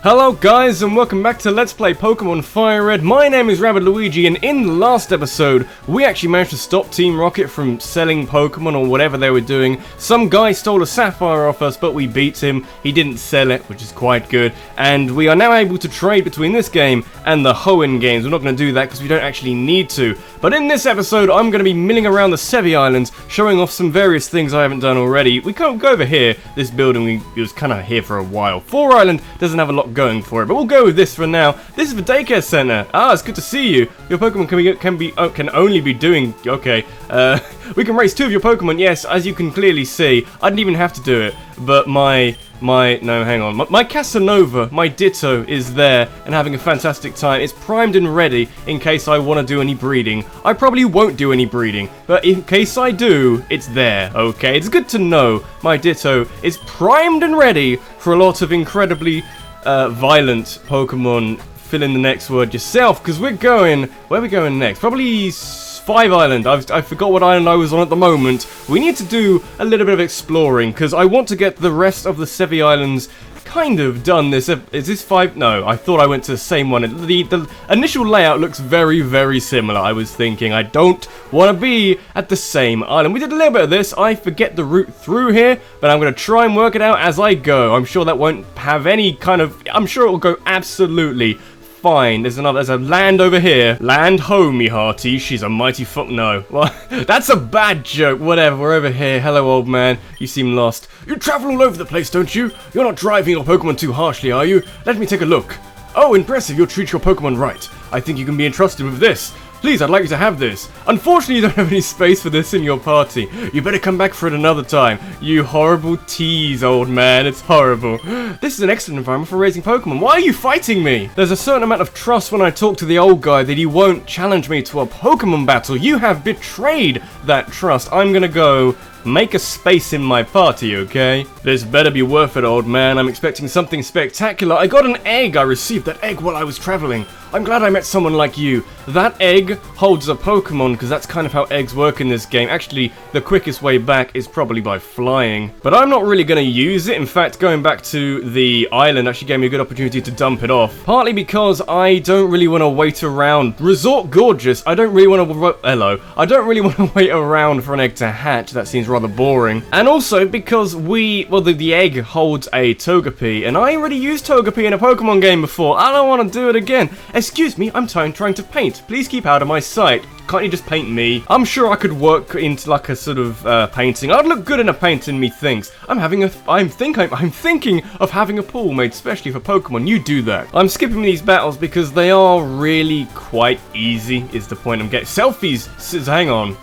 Hello guys and welcome back to Let's Play Pokemon Fire Red. My name is Rabbid Luigi and in the last episode we actually managed to stop Team Rocket from selling Pokemon or whatever they were doing. Some guy stole a Sapphire off us but we beat him. He didn't sell it, which is quite good. And we are now able to trade between this game and the Hoenn games. We're not going to do that because we don't actually need to. But in this episode I'm going to be milling around the Sevii Islands showing off some various things I haven't done already. We can't go over here. This building we was kind of here for a while. Four Island doesn't have a lot going for it, but we'll go with this for now. This is the daycare center. Ah, it's good to see you. Your Pokemon can only be doing okay. We can raise two of your Pokemon. Yes, as you can clearly see, I didn't even have to do it. But my Casanova, my Ditto, is there and having a fantastic time. It's primed and ready in case I want to do any breeding. I probably won't do any breeding, but in case I do, it's there, okay? It's good to know my Ditto is primed and ready for a lot of incredibly violent Pokemon. Fill in the next word yourself, because we're going... Where are we going next? Probably... Five Island. I forgot what island I was on at the moment. We need to do a little bit of exploring because I want to get the rest of the Sevii Islands kind of done. Is this 5? No, I thought I went to the same one. The initial layout looks very, very similar. I was thinking I don't want to be at the same island. We did a little bit of this. I forget the route through here, but I'm going to try and work it out as I go. I'm sure that won't have any kind of... I'm sure it will go absolutely fine. There's a land over here. Land home, me hearty. She's a mighty fuck. No. Well, that's a bad joke. Whatever. We're over here. Hello, old man. You seem lost. You travel all over the place, don't you? You're not driving your Pokemon too harshly, are you? Let me take a look. Oh, impressive. You'll treat your Pokemon right. I think you can be entrusted with this. Please, I'd like you to have this. Unfortunately, you don't have any space for this in your party. You better come back for it another time. You horrible tease, old man. It's horrible. This is an excellent environment for raising Pokemon. Why are you fighting me? There's a certain amount of trust when I talk to the old guy that he won't challenge me to a Pokemon battle. You have betrayed that trust. I'm gonna go make a space in my party, okay? This better be worth it, old man. I'm expecting something spectacular. I got an egg. I received that egg while I was traveling. I'm glad I met someone like you. That egg holds a Pokemon, because that's kind of how eggs work in this game. Actually, the quickest way back is probably by flying. But I'm not really going to use it. In fact, going back to the island actually gave me a good opportunity to dump it off. Partly because I don't really want to wait around. Resort Gorgeous. I don't really want to... Hello. I don't really want to wait around for an egg to hatch. That seems rather boring. And also because the egg holds a Togepi, and I already used Togepi in a Pokemon game before. I don't want to do it again. Excuse me, I'm trying to paint. Please keep out of my sight. Can't you just paint me? I'm sure I could work into like a sort of painting. I'd look good in a painting, methinks. I'm thinking of having a pool made specially for Pokemon. You do that. I'm skipping these battles because they are really quite easy, is the point I'm getting. Selfies, hang on.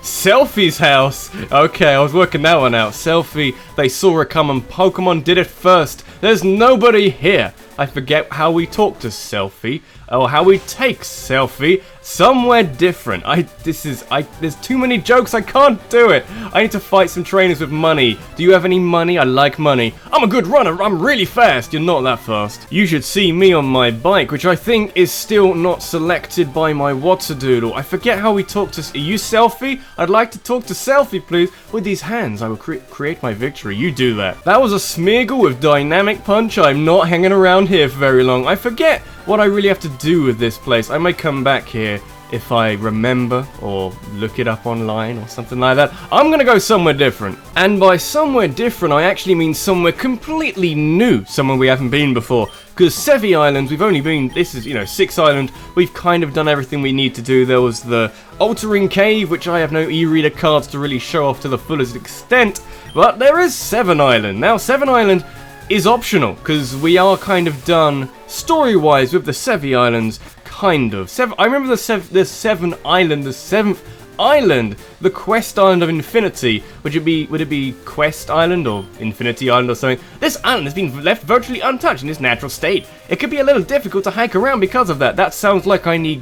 Selfie's house. Okay, I was working that one out. Selfie, they saw her come and Pokemon did it first. There's nobody here. I forget how we talk to Selfie, or how we take Selfie. Somewhere different. There's too many jokes, I can't do it. I need to fight some trainers with money. Do you have any money? I like money. I'm a good runner, I'm really fast. You're not that fast. You should see me on my bike, which I think is still not selected by my Whatsadoodle. I forget how we talk to... Are you Selfie? I'd like to talk to Selfie, please. With these hands, I will create my victory. You do that. That was a Smeargle with Dynamic Punch. I'm not hanging around here for very long. I forget what I really have to do with this place. I may come back here if I remember or look it up online or something like that. I'm gonna go somewhere different. And by somewhere different, I actually mean somewhere completely new. Somewhere we haven't been before. Because Sevii Islands, we've only been, this is, 6 Island, we've kind of done everything we need to do. There was the Altering Cave, which I have no e-reader cards to really show off to the fullest extent. But there is 7 Island. Now, 7 Island is optional, because we are kind of done story-wise with the Sevii Islands, kind of. I remember the 7th island, the Quest Island of Infinity. Would it be Quest Island or Infinity Island or something? This island has been left virtually untouched in its natural state. It could be a little difficult to hike around because of that. That sounds like I need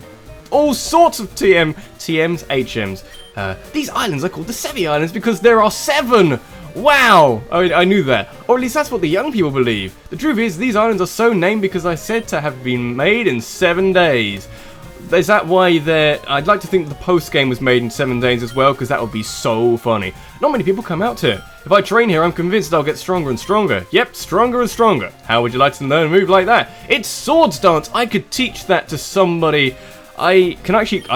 all sorts of TMs, HMs. These islands are called the Sevii Islands because there are 7! Wow! I knew that. Or at least that's what the young people believe. The truth is, these islands are so named because I said to have been made in 7 days. is that why they're... I'd like to think the post-game was made in 7 days as well, because that would be so funny. Not many people come out here. If I train here, I'm convinced I'll get stronger and stronger. Yep, stronger and stronger. How would you like to learn a move like that? It's Swords Dance! I could teach that to somebody. I'd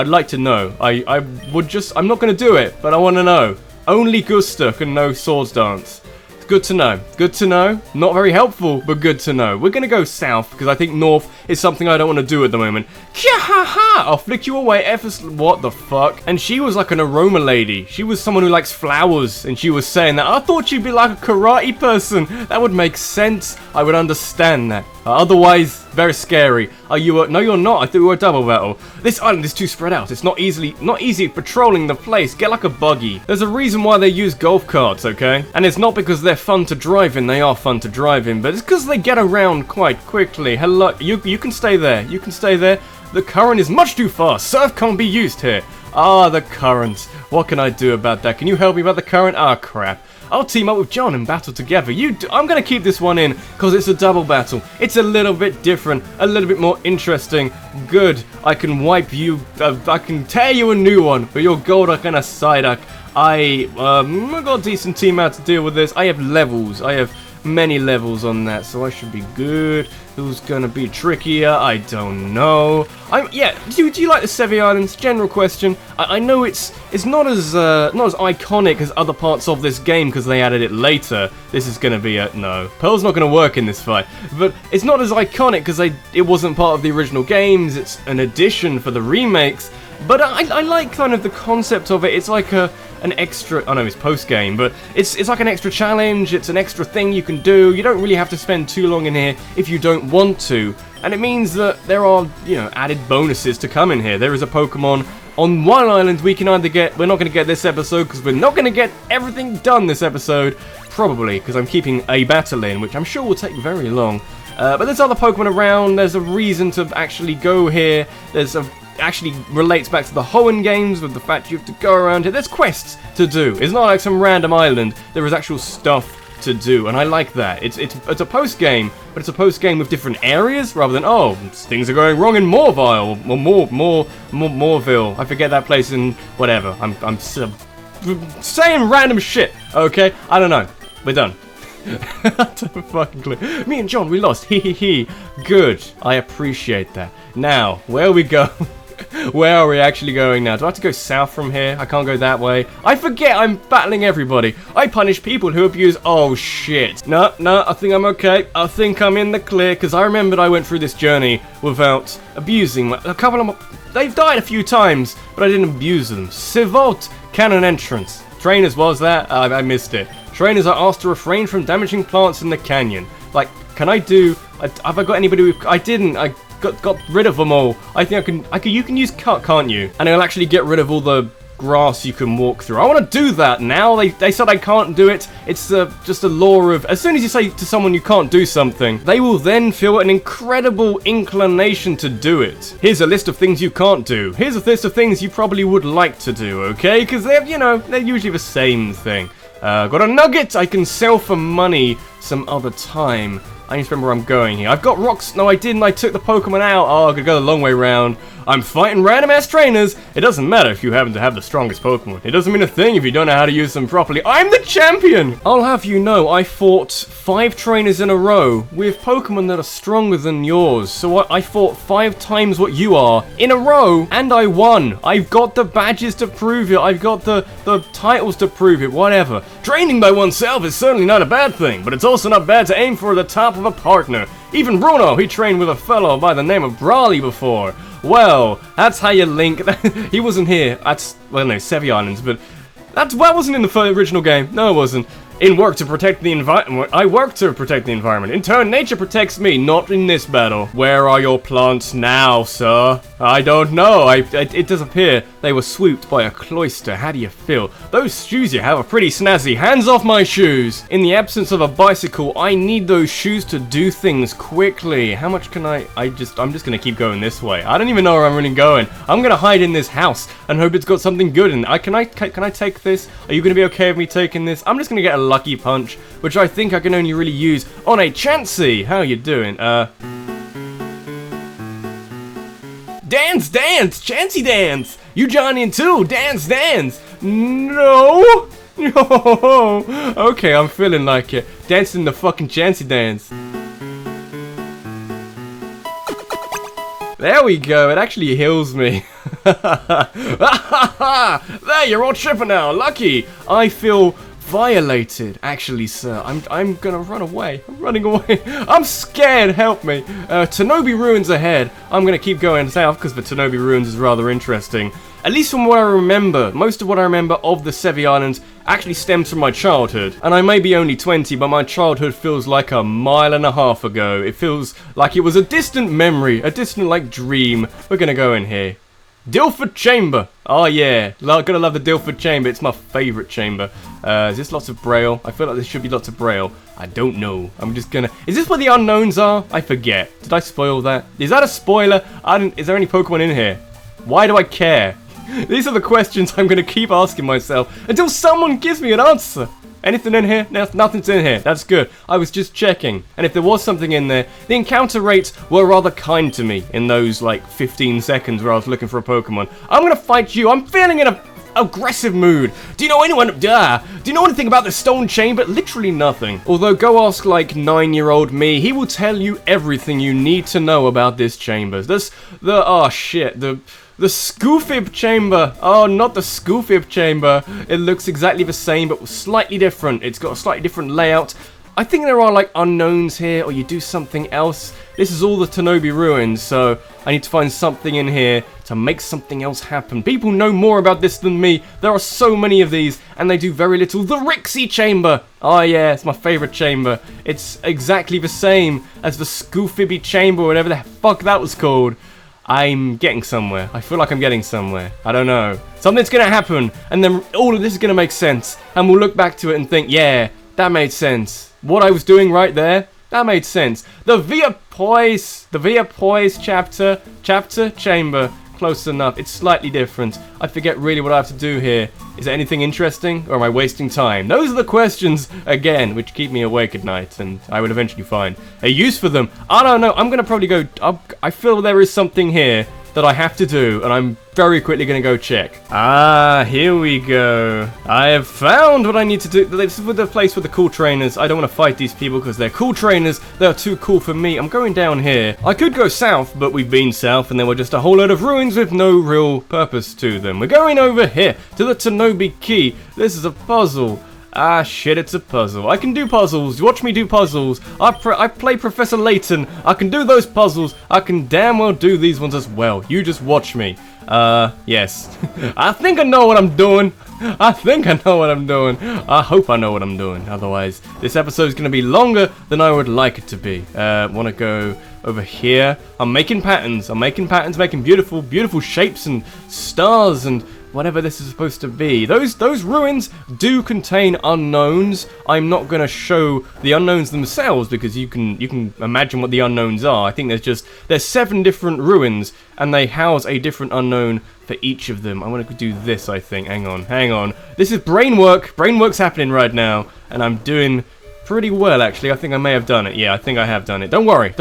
like to know. I'm not going to do it, but I want to know. Only Gusta can know Swords Dance. Good to know. Good to know. Not very helpful, but good to know. We're going to go south, because I think north is something I don't want to do at the moment. Kya-ha-ha! I'll flick you away. What the fuck? And she was like an aroma lady. She was someone who likes flowers, and she was saying that. I thought she'd be like a karate person. That would make sense. I would understand that. Otherwise, very scary. Are you a... No, you're not. I thought we were a double battle. This island is too spread out. It's not easy patrolling the place. Get like a buggy. There's a reason why they use golf carts, okay? And it's not because they're fun to drive in. They are fun to drive in, but it's because they get around quite quickly. Hello, you can stay there. You can stay there. The current is much too fast. Surf can't be used here. Ah, the current. What can I do about that? Can you help me about the current? Ah, crap. I'll team up with John and battle together. I'm going to keep this one in because it's a double battle. It's a little bit different, a little bit more interesting. Good. I can wipe you. I can tear you a new one for your Golduck and a Psyduck. I got a decent team out to deal with this. I have levels. I have many levels on that, so I should be good. Who's gonna be trickier? I don't know. Yeah. Do you like the Sevi Islands? General question. I know it's not as iconic as other parts of this game because they added it later. This is gonna be no. Pearl's not gonna work in this fight, but it's not as iconic because it wasn't part of the original games. It's an addition for the remakes. But I like kind of the concept of it. It's like an extra... I know it's post-game, but it's like an extra challenge. It's an extra thing you can do. You don't really have to spend too long in here if you don't want to. And it means that there are, added bonuses to come in here. There is a Pokemon on one island we can either get... We're not going to get this episode because we're not going to get everything done this episode. Probably, because I'm keeping a battle in, which I'm sure will take very long. But there's other Pokemon around. There's a reason to actually go here. Actually relates back to the Hoenn games with the fact you have to go around here. There's quests to do. It's not like some random island. There is actual stuff to do, and I like that. It's a post game, but it's a post game with different areas rather than things are going wrong in Moorville or Moorville. I forget that place in whatever. I'm saying random shit. Okay, I don't know. We're done. I don't fucking clue. Me and John, we lost. Hee. Good. I appreciate that. Now, where we go? Where are we actually going now? Do I have to go south from here? I can't go that way. I forget I'm battling everybody. I punish people who abuse... Oh, shit. No, I think I'm okay. I think I'm in the clear, because I remembered I went through this journey without abusing a couple of... They've died a few times, but I didn't abuse them. Sivolt, cannon entrance. Trainers was that? I missed it. Trainers are asked to refrain from damaging plants in the canyon. Like, can I do... Have I got anybody who... I didn't. I got rid of them all. I think you can use cut, can't you? And it'll actually get rid of all the grass you can walk through. I want to do that now. They said I can't do it. It's just a law of... As soon as you say to someone you can't do something, they will then feel an incredible inclination to do it. Here's a list of things you can't do. Here's a list of things you probably would like to do, okay? Because they're usually the same thing. Got a nugget I can sell for money some other time. I need to remember where I'm going here. I've got rocks. No, I didn't. I took the Pokemon out. Oh, I could go the long way round. I'm fighting random-ass trainers. It doesn't matter if you happen to have the strongest Pokemon. It doesn't mean a thing if you don't know how to use them properly. I'm the champion! I'll have you know, I fought 5 trainers in a row with Pokemon that are stronger than yours. So I fought 5 times what you are in a row, and I won. I've got the badges to prove it. I've got the titles to prove it, whatever. Training by oneself is certainly not a bad thing, but it's also not bad to aim for the top of a partner. Even Bruno, he trained with a fellow by the name of Brawly before. Well, that's how you link. He wasn't here. Well, no, Sevi Islands, but that wasn't in the original game. No, it wasn't. In work to protect the environment. I work to protect the environment. In turn, nature protects me, not in this battle. Where are your plants now, sir? I don't know. It does appear they were swooped by a cloister. How do you feel? Those shoes you have are pretty snazzy. Hands off my shoes. In the absence of a bicycle, I need those shoes to do things quickly. How much can I'm just gonna keep going this way. I don't even know where I'm really going. I'm gonna hide in this house and hope it's got something good in it. Can I take this? Are you gonna be okay with me taking this? I'm just gonna get a lucky punch, which I think I can only really use on a Chansey. How you doing? Dance, dance! Chancy dance! You joining too? Dance, dance! No! No! Okay, I'm feeling like it. Dancing the fucking Chancy dance. There we go, it actually heals me. There, you're all tripping now, lucky! I feel violated, actually, sir. I'm gonna run away. I'm running away. I'm scared, help me. Tanobi Ruins ahead. I'm gonna keep going south because the Tanobi Ruins is rather interesting. At least from what I remember, most of what I remember of the Sevi Islands actually stems from my childhood. And I may be only 20, but my childhood feels like a mile and a half ago. It feels like it was a distant memory, a distant, like, dream. We're gonna go in here. Dilford Chamber. Oh yeah, gotta love the Dilford Chamber. It's my favourite chamber. Is this lots of Braille? I feel like there should be lots of Braille. I don't know. I'm just gonna... Is this where the unknowns are? I forget. Did I spoil that? Is that a spoiler? Is there any Pokemon in here? Why do I care? These are the questions I'm gonna keep asking myself until someone gives me an answer. Anything in here? No, nothing's in here. That's good. I was just checking. And if there was something in there, the encounter rates were rather kind to me in those, like, 15 seconds where I was looking for a Pokemon. I'm gonna fight you. I'm feeling in a aggressive mood. Do you know anything about the Stone Chamber? Literally nothing. Although, go ask, like, 9-year-old me. He will tell you everything you need to know about this chamber. The Scoofib Chamber! Oh, not the Scoofib Chamber! It looks exactly the same, but slightly different. It's got a slightly different layout. I think there are, like, unknowns here, or you do something else. This is all the Tanobi Ruins, so I need to find something in here to make something else happen. People know more about this than me. There are so many of these, and they do very little. The Rixie Chamber! Oh yeah, it's my favourite chamber. It's exactly the same as the Scoofiby Chamber, whatever the fuck that was called. I'm getting somewhere. I feel like I'm getting somewhere. I don't know. Something's gonna happen, and then all of this is gonna make sense. And we'll look back to it and think, yeah, that made sense. What I was doing right there, that made sense. The Via Poise chapter, chamber. Close enough. It's slightly different. I forget really what I have to do here. Is there anything interesting, or am I wasting time? Those are the questions, again, which keep me awake at night, and I would eventually find a use for them. I don't know. I'm going to probably go... I feel there is something here that I have to do, and I'm very quickly going to go check. Ah, here we go. I have found what I need to do. This is the place with the cool trainers. I don't want to fight these people because they're cool trainers. They're too cool for me. I'm going down here. I could go south, but we've been south, and there were just a whole load of ruins with no real purpose to them. We're going over here to the Tanobi Key. This is a puzzle. Ah, shit, it's a puzzle. I can do puzzles. Watch me do puzzles. I play Professor Layton. I can do those puzzles. I can damn well do these ones as well. You just watch me. Yes. I think I know what I'm doing. I think I know what I'm doing. I hope I know what I'm doing. Otherwise, this episode is going to be longer than I would like it to be. Want to go over here. I'm making patterns. Making beautiful, beautiful shapes and stars and whatever this is supposed to be. Those ruins do contain unknowns. I'm not going to show the unknowns themselves because you can imagine what the unknowns are. I think there's 7 different ruins and they house a different unknown for each of them. I want to do this, I think. Hang on. This is brain work. Brain work's happening right now and I'm doing pretty well, actually. I think I may have done it. Yeah, I think I have done it. Don't worry.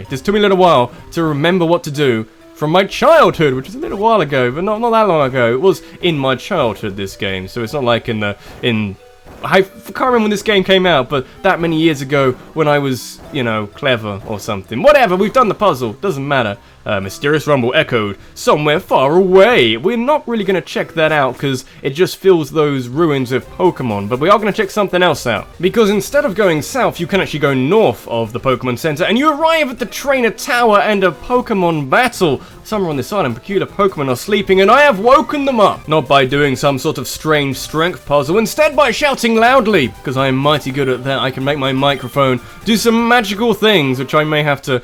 Just took me a little while to remember what to do from my childhood, which was a little while ago, but not that long ago. It was in my childhood, this game, so it's not like I can't remember when this game came out, but that many years ago when I was, you know, clever or something. Whatever, we've done the puzzle, doesn't matter. Mysterious rumble echoed somewhere far away. We're not really going to check that out because it just fills those ruins with Pokemon, but we are going to check something else out. Because instead of going south, you can actually go north of the Pokemon Center and you arrive at the Trainer Tower and a Pokemon battle. Somewhere on this island, peculiar Pokemon are sleeping and I have woken them up. Not by doing some sort of strange strength puzzle, instead by shouting loudly. Because I am mighty good at that, I can make my microphone do some magical things, which I may have to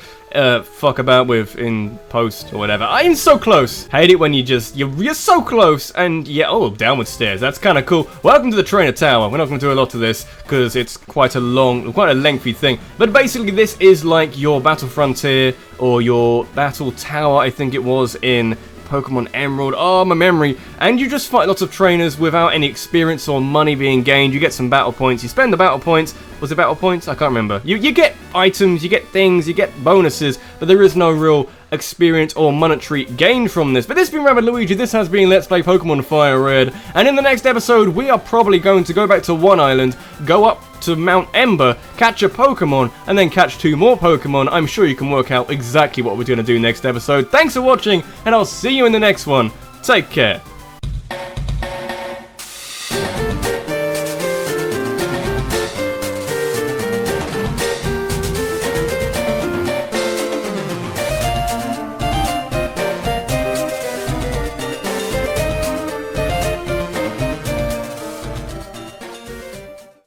fuck about with in post or whatever. I'm so close. Hate it when you're so close and yeah, oh, downward stairs. That's kind of cool. Welcome to the Trainer Tower. We're not going to do a lot of this because it's quite a lengthy thing. But basically this is like your Battle Frontier or your Battle Tower, I think it was, in Pokemon Emerald, oh my memory, and you just fight lots of trainers without any experience or money being gained. You get some battle points, you spend the battle points, was it battle points? I can't remember. You get items, you get things, you get bonuses, but there is no real experience or monetary gain from this. But this has been Rabbid Luigi, this has been Let's Play Pokemon Fire Red, and in the next episode we are probably going to go back to one island, go up to Mount Ember, catch a Pokemon, and then catch 2 more Pokemon. I'm sure you can work out exactly what we're going to do next episode. Thanks for watching, and I'll see you in the next one. Take care.